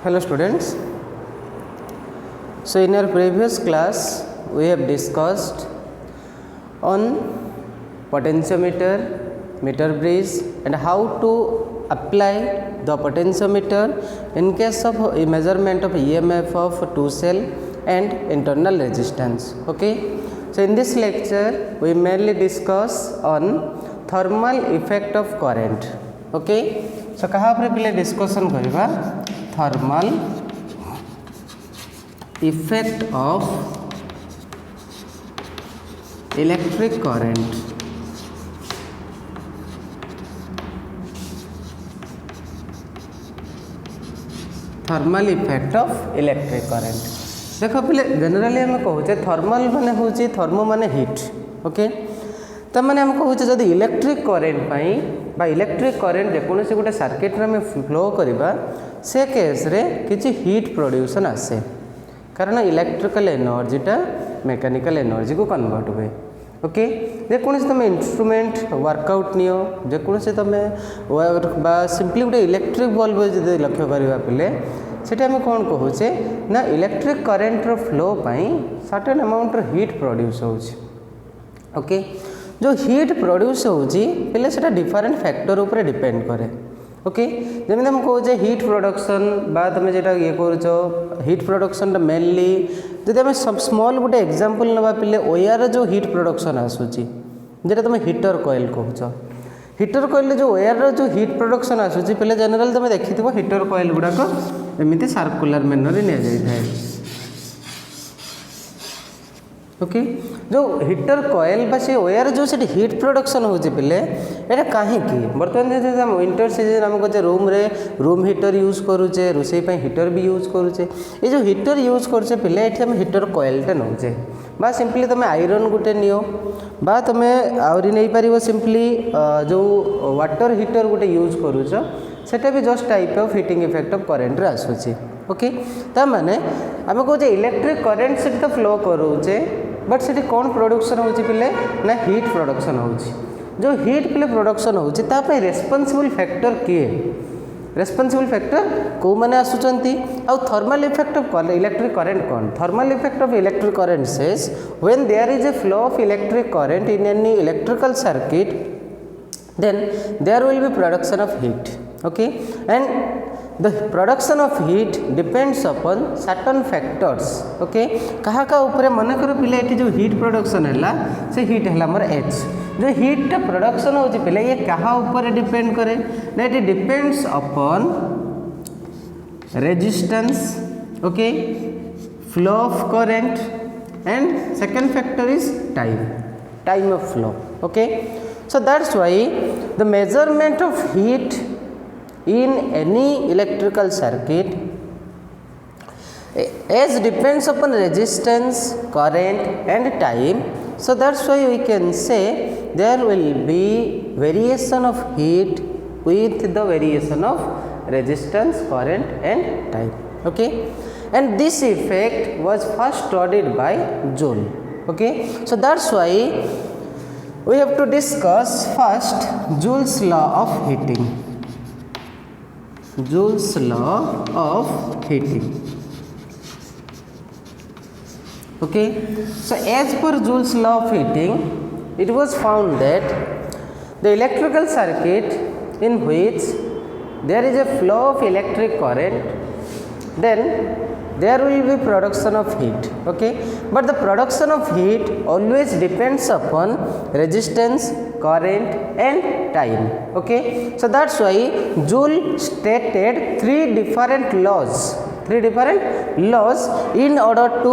Hello students. So in our previous class we have discussed on potentiometer, meter bridge and how to apply the potentiometer in case of a measurement of EMF of 2 cell and internal resistance. Okay. So in this lecture we mainly discuss on thermal effect of current. Okay. So कहाँ पर पहले discussion करिबा thermal effect of electric current. Thermal effect of electric current. देखो पहले generally हम कहूचे thermal माने होची thermo माने हीट. ओके तो माने हम कहूचे जदि इलेक्ट्रिक करेंट पाई बा इलेक्ट्रिक करेंट जेकोसी गोटे सर्किट रे में फ्लो करबा से केस रे किछि हीट प्रोड्यूसन आसे कारण इलेक्ट्रिकल एनर्जीटा मेकानिकल एनर्जी को कन्वर्ट हुए. ओके जेकोसी तुम इंस्ट्रूमेंट वर्कआउट नियो जेकोसी तुम बा सिंपली गोटे इलेक्ट्रिक बल्ब जदि लक्ष्य करबा पले सेटा हम कौन कहूचे ना इलेक्ट्रिक करेंट रो फ्लो पाई सर्टेन अमाउंट रो हीट प्रोड्यूस होउची. ओके जो हीट प्रोड्यूस होउची पहले सेटा डिफरेंट फैक्टर ऊपर डिपेंड करे. ओके जमी हम कहे हीट प्रोडक्शन बा तुम जेटा ये करो हीट प्रोडक्शन मेनली जब आम स्मॉल गोटे एग्जांपल नवा पे ओयार जो हीट प्रोडक्शन आसूची जेटा तुम हीटर कॉइल कह हीटर कॉइल जो ओयार जो हीट प्रोडक्शन आसूची पहले जनरल तुम देखि हीटर कॉइल गुड़ाक एमती सर्कुलर मेनर नि जाए. ओके जो हीटर कॉइल बा से ओयार जो से हीट प्रोडक्शन होचे पहले एटा काहे की बर्तमान विंटर सीजन हम कहे रूम हीटर यूज करूचे रोसई पे हीटर भी यूज करूचे ये जो हीटर यूज करूचे पहले ये हम हीटर कॉइलटा नौचे बा सिंपली तुम आयरन गोटे नियो बा तुम आहरी नहीं पार सिंपली जो वाटर हीटर गोटे यूज करूच सेटा भी just type of heating effect of current रे आसुची. ओके ता माने आम कहे इलेक्ट्रिक करेंट से तो फ्लो करूचे बट से कौन प्रोडक्शन होची पिले ना हीट प्रोडक्शन होची. जो हीट पिले प्रोडक्शन होची ता पे रेस्पोंसिबल फैक्टर किए रेस्पोंसिबल फैक्टर को माने आसुचंती आ thermal effect of electric current कौन thermal effect of electric current says when there is a flow of electric current in any electrical circuit then there will be production of heat. Okay and the production of heat depends upon certain factors. Okay कहा का ऊपर मन कर पिले eighty जो heat production हैला से heat हैला हमर H जो हीट टा प्रोडक्शन होची पिले ये कहा ऊपर डिपेंड करे ना it depends upon resistance. Okay flow of current and second factor is time of flow. Okay so that's why the measurement of heat in any electrical circuit as depends upon resistance, current and time. So that's why we can say there will be variation of heat with the variation of resistance, current and time. Okay and this effect was first studied by Joule. Okay so that's why we have to discuss first Joule's law of heating. Joule's law of heating. Okay so as per Joule's law of heating it was found that the electrical circuit in which there is a flow of electric current then there will be production of heat. Okay but the production of heat always depends upon resistance, current and time. Okay so that's why Joule stated three different laws in order to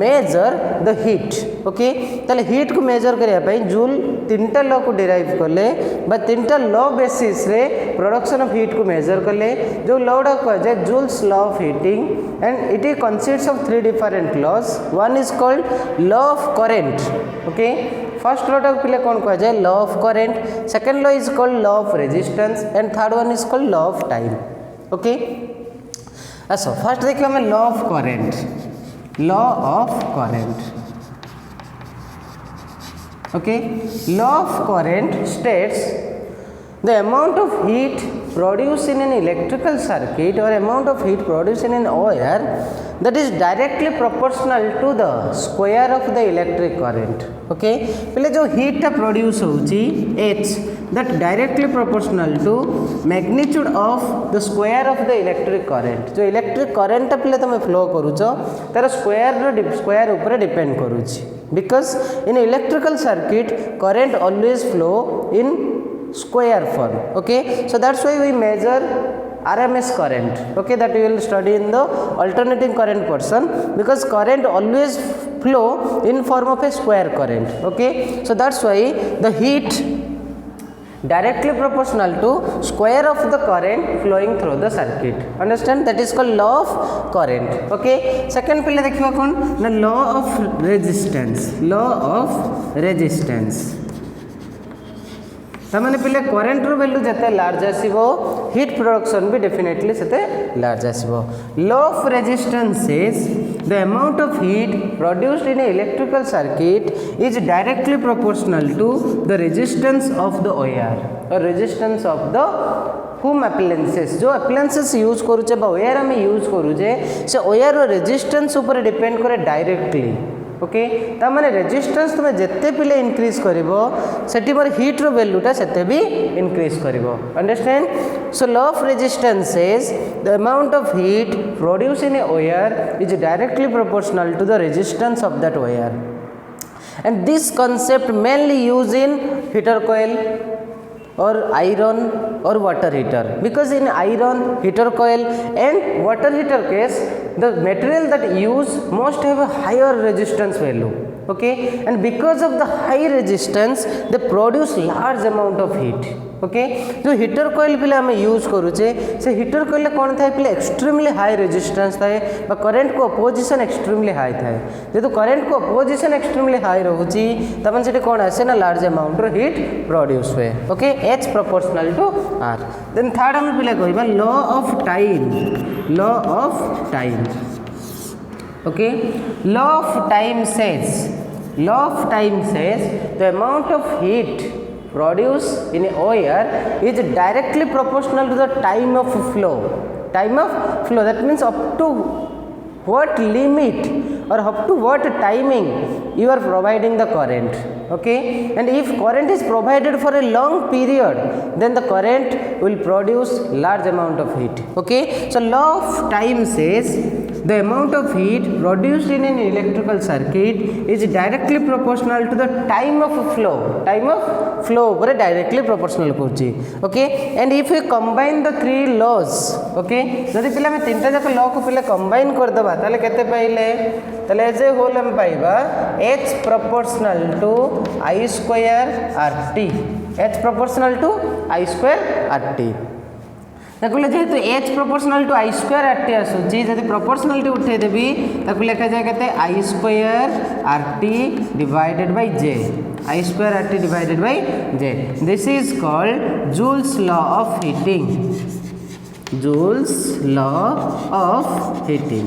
measure the heat. Okay ताले heat को measure करिया पई Joule तीनटा law को derive करले बा तीनटा law basis रे प्रोडक्शन ऑफ हीट को मेजर करले जो लॉ डा कह जाय Joule's law of heating and it consists of three different laws. One is called law of current. Okay first law टाक पिले कौन कह जाए law of current, second law is called law of resistance and third one is called law of time. Okay अच्छा first देखिए हमें law of current. Okay law of current states the amount of heat produced in an electrical circuit or amount of heat produced in an wire that is directly proportional to the square of the electric current. Okay, पहले जो heat टा produce होची h that directly proportional to magnitude of the square of the electric current. जो electric current टा पहले तमे flow करूचो तार square ऊपर depend करूची, because in electrical circuit current always flow in square form. Okay, so that's why we measure RMS current. Okay, that we will study in the alternating current portion, because current always flow in form of a square current. Okay, so that's why the heat directly proportional to square of the current flowing through the circuit. Understand? That is called law of current. Okay, second पहले देखिए कौन ना law of resistance. Law of resistance तमाने पहले current रो value जते large आसीबो heat production भी डेफिनेटली सेते लार्ज आसीबो. Law of resistance says the amount of heat produced in a electrical circuit is directly proportional to the resistance of the wire और resistance of the home appliances. जो appliances use करूचे बा wire हम use करूचे से wire रो resistance ऊपर depend करे डायरेक्टली. ओके, ता माने रेजिस्टेंस तुम जिते पिले इंक्रीज करिवो सेठी मोर हीट रो वैल्यूटा सेते भी इंक्रीज करिवो. Understand? So law of resistance says the amount of heat produce in a wire is directly proportional to the resistance of that wire. And this concept mainly used in heater coil or iron or water heater, because in iron, heater coil and water heater case the material that use must have a higher resistance value. Okay, and because of the high resistance they produce large amount of heat. Okay, जो heater coil पे आम use करूचे से heater coil कौन थाए पे extremely high resistance थाए बा करंट को अपोजिशन एक्सट्रीमली हाई थाए. जेहेतु करंट को अपोजिशन एक्सट्रीमली हाई रोची तब से कौन आसे ना लार्ज अमाउंट रो हीट प्रोड्यूस हुए. Okay, H proportional to R. Then third हम पे कहबा law of time. Law of time. Okay, law of time says the amount of heat produced in a wire is directly proportional to the time of flow. Time of flow, that means up to what limit or up to what timing you are providing the current. Okay, and if current is provided for a long period then the current will produce large amount of heat. Okay, so law of time says the amount of heat produced in an electrical circuit is directly proportional to the time of flow. Time of flow over directly proportional करछि. Okay, and if we combine the three laws, okay, जदि पिला में तीनटा जाक law को पिला combine कर दबा ताले केते पाइले ताले एज ए होल हम पाइबा h proportional to I square RT. h proportional to I square RT. ताकूले जेहेतु h proportional to I square RT आसूची जदि प्रोपोर्शनलिटी उठे देबी ताकू लिखा जाए केते I square RT divided by j. I square RT divided by j. This is called Joule's law of heating. Joule's law of heating.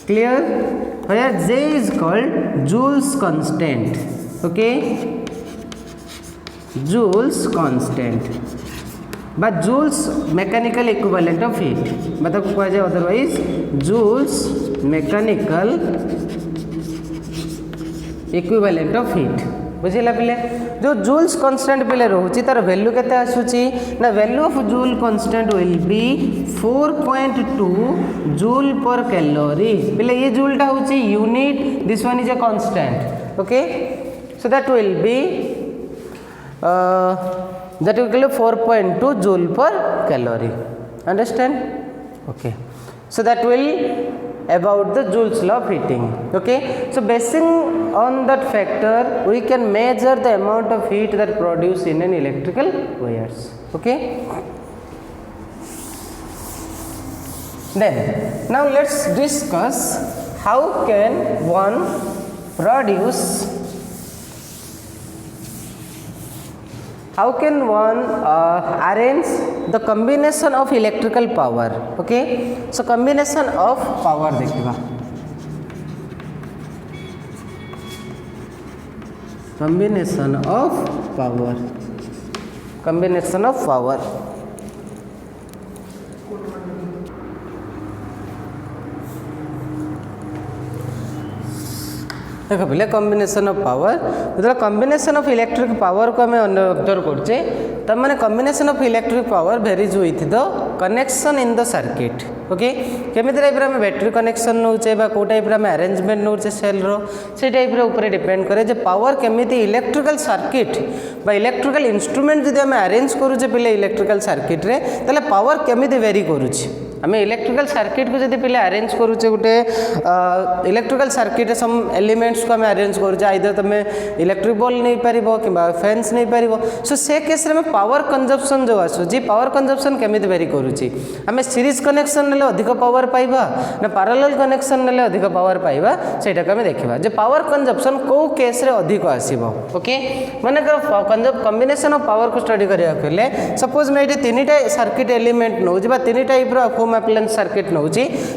Clear? where j is called Joule's constant. Okay, Joule's constant but Joule's mechanical equivalent of heat, मतलब कहा जाए otherwise Joule's mechanical equivalent of heat. बुझिला पिले जो joules constant पिले रोची तार value केते आसुची ना value of joule constant will be 4.2 joule पर कैलोरी. पिले ये जूल टा होची unit, this one is a constant. Okay, so that will be that will give 4.2 joule per calorie. Understand? Okay, so that will about the Joule's law of heating. Okay, so basing on that factor we can measure the amount of heat that produced in an electrical wires. Okay, then now let's discuss how can one produce how can one arrange the combination of electrical power. Okay, so combination of power देखिबा. combination of power combination of power. देखो पिले combination of power जो combination of electric power को आम observe करछे तब माने combination of electric power varies with the connection in the circuit. Okay केमी टाइप आम बैटेरी कनेक्शन नौचे कौ टाइप आम अरेंजमेंट नौचे सेल से टाइप ऊपर डिपेंड करे जे पावर केमी इलेक्ट्रिकल सर्किट बा इलेक्ट्रिकल इंस्ट्रूमेंट जब आम अरेंज करूचे पिले इलेक्ट्रिकल सर्किट रे ताले पावर केमी वेरी करूची। आम इलेक्ट्रिकल सर्किट को जब पिले अरेंज करूचे गोटे इलेक्ट्रिकल सर्किट सम एलिमेंट्स को आम अरेंज करूचे आइदर तुम इलेक्ट्रिक बल्ब नहीं पार कि फैंस नहीं पार सो से केस में पावर कंजप्शन जो आसूँ पावर कंजप्शन केमी वेरी करूची। आम सीरीज कनेक्शन ने अधिक पावर पाइबा ना पैरेलल कनेक्शन ने अधिक पावर पाइबा सेटा को आम देखा जे पावर कंजप्शन कौ केस रे अधिक आसीबो। ओके माने कॉम्बिनेशन ऑफ पावर को स्टडी करिया कहले सपोज मैं ये तीन टा सर्किट एलिमेंट नौ तीन टाइप होम अप्लायंस सर्किट नौ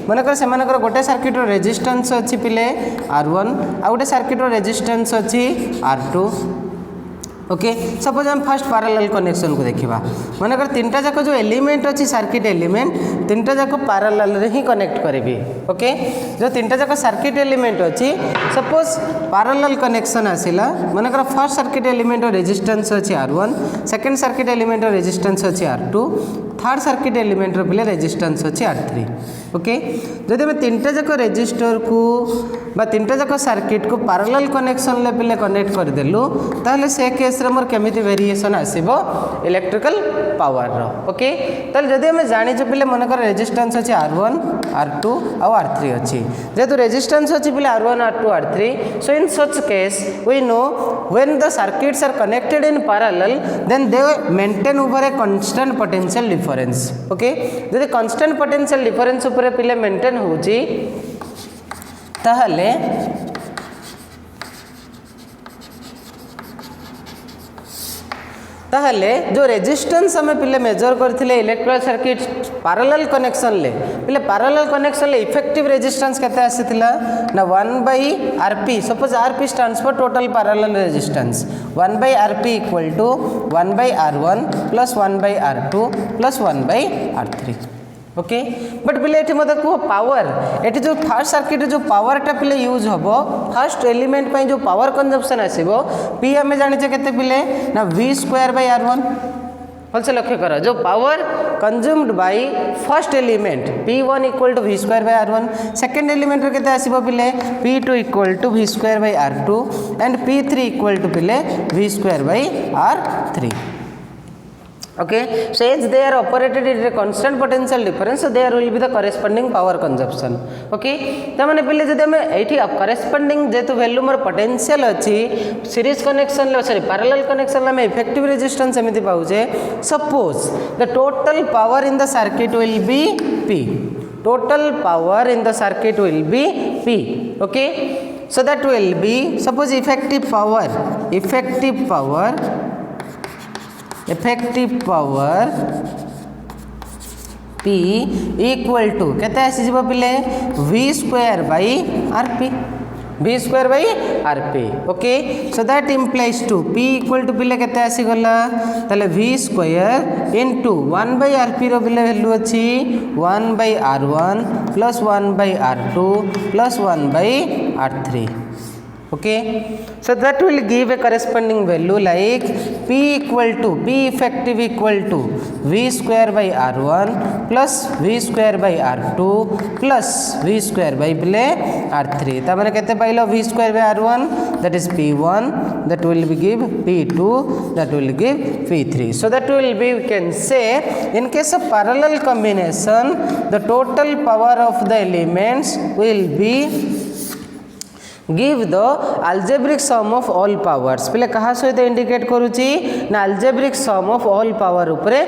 मनकर से गोटे सर्किट रेजिस्टेंस अच्छी पिले R1 आ गोटे सर्किट रेजिस्टेंस अच्छी R2। ओके सपोज हम फर्स्ट पैरेलल कनेक्शन को देखा मनकर तीन टा जाक जो एलिमेंट अच्छी सर्किट एलिमेंट तीन टा जाक पैरेलल रे ही कनेक्ट करेंगे। ओके जो तीन टा जाक सर्किट एलिमेंट अच्छी सपोज पैरेलल कनेक्शन आसिला मनकर फर्स्ट सर्किट एलिमेंट रेजिस्टेंस अच्छी R1 second circuit element resistance अच्छी R2 थर्ड सर्किट एलिमेंट पिले रेजिस्टेंस अच्छी R3। ओके जदि आम तीन टा जाक रेजिस्टर को बा तीन टा जाक सर्किट को पैरेलल कनेक्शन ले पिले कनेक्ट करदेलु ताहले से केस रे मोर केमिति वेरिएशन आसीबो इलेक्ट्रिकल पावर रो। ओके ताहले जदि आम जानिछु पिले मनकर रेजिस्टेंस अच्छी R1 R2 आ R3 अच्छी जेतु रेजिस्टेंस अच्छी पिले R1 R2 R3 so in such case we know when the circuits are connected in parallel then they maintain over a constant potential difference. Okay जदि constant potential difference ऊपर पिले maintain होची ताहले ताहले जो रेजिस्टेंस हमें पिले मेजर करथिले इलेक्ट्रिकल सर्किट पैरेलल कनेक्शन ले पिले पैरेलल कनेक्शन ले इफेक्टिव रेजिस्टेंस केते आसीथिला ना 1/Rp suppose Rp stands for total parallel resistance 1/Rp equal to 1/R1 plus 1/R2 plus 1/R3। Okay but पिले ये मत कह पावर ये जो फर्स्ट सर्किट जो पावरटा पिले यूज हम फर्स्ट एलिमेंट पे जो पावर कंजप्शन आसो पी आम जाने के पिले ना V²/R1 भलसे लक्ष्य कर जो power consumed by first element P1 equal to V²/R1 second element के आसो पिले P2 equal to V²/R2 and P3 equal to पिले V²/R3। Okay, so as they are operated at a constant potential difference, so there will be the corresponding power consumption. Okay, तो मैंने पहले जब हमें ऐठी corresponding जेतु value मोर potential अच्छी series connection ले sorry parallel connection ले हमें effective resistance एमिति पाऊँचे suppose the total power in the circuit will be P. Total power in the circuit will be P. Okay, so that will be suppose effective power P equal to केते आसीबो पिले V²/Rp V²/Rp। Okay so that implies to P equal to पिले केते आसी गला ताले V² into 1/Rp रो पिले value अछि 1/R1 plus 1/R2 plus 1/R3। Okay, so that will give a corresponding value like P effective equal to V²/R1 plus V²/R2 plus V²/R3 ता माने केते pilo V²/R1 that is P1 that will be give P2 that will give P3 so that will be we can say in case of parallel combination the total power of the elements will be give the algebraic sum of all powers पिले कहा सहित indicate करूची ना algebraic sum of all power उपरे